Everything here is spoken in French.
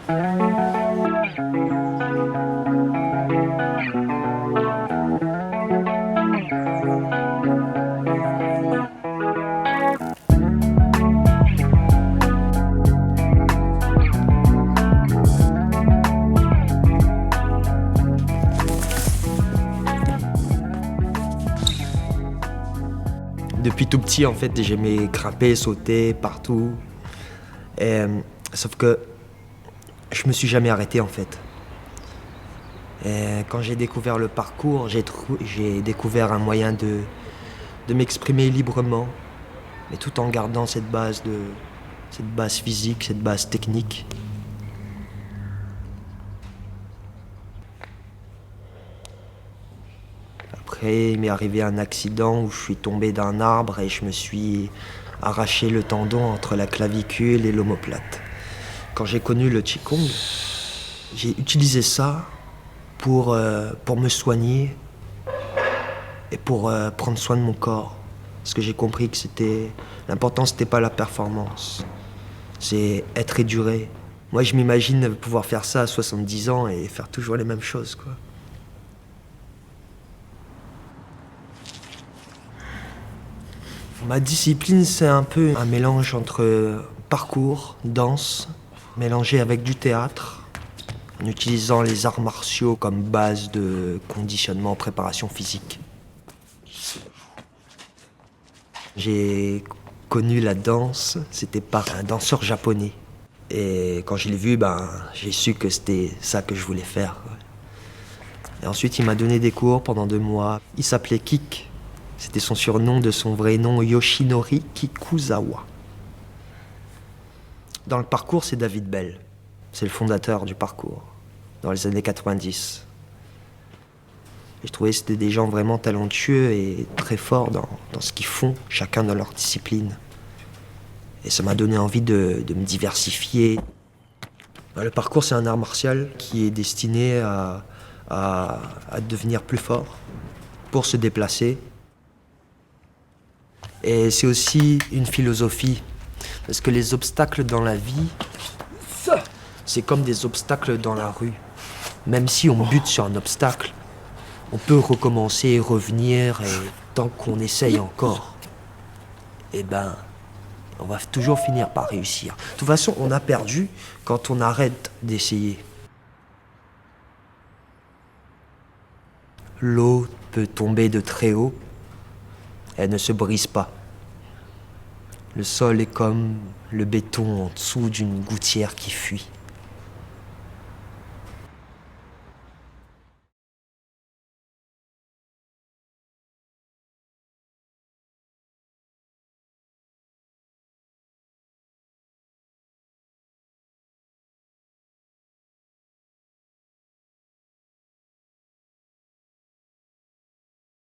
Depuis tout petit, en fait, j'aimais grimper, sauter partout. Sauf que je me suis jamais arrêté, en fait. Et quand j'ai découvert le parcours, j'ai découvert un moyen de m'exprimer librement, mais tout en gardant cette base physique, cette base technique. Après, il m'est arrivé un accident où je suis tombé d'un arbre et je me suis arraché le tendon entre la clavicule et l'omoplate. Quand j'ai connu le Qigong, j'ai utilisé ça pour me soigner et pour prendre soin de mon corps. Parce que j'ai compris que l'important, c'était pas la performance, c'est être éduré. Moi, je m'imagine pouvoir faire ça à 70 ans et faire toujours les mêmes choses, quoi. Ma discipline, c'est un peu un mélange entre parcours, danse, mélangé avec du théâtre, en utilisant les arts martiaux comme base de conditionnement, préparation physique. J'ai connu la danse, c'était par un danseur japonais. Et quand je l'ai vu, j'ai su que c'était ça que je voulais faire. Et ensuite, il m'a donné des cours pendant 2 mois. Il s'appelait Kik. C'était son surnom de son vrai nom, Yoshinori Kikuzawa. Dans le parcours, c'est David Bell. C'est le fondateur du parcours, dans les années 90. Et je trouvais que c'était des gens vraiment talentueux et très forts dans ce qu'ils font, chacun dans leur discipline. Et ça m'a donné envie de me diversifier. Le parcours, c'est un art martial qui est destiné à devenir plus fort, pour se déplacer. Et c'est aussi une philosophie, parce que les obstacles dans la vie, c'est comme des obstacles dans la rue. Même si on bute sur un obstacle, on peut recommencer, revenir, et tant qu'on essaye encore, on va toujours finir par réussir. De toute façon, on a perdu quand on arrête d'essayer. L'eau peut tomber de très haut, elle ne se brise pas. Le sol est comme le béton en dessous d'une gouttière qui fuit.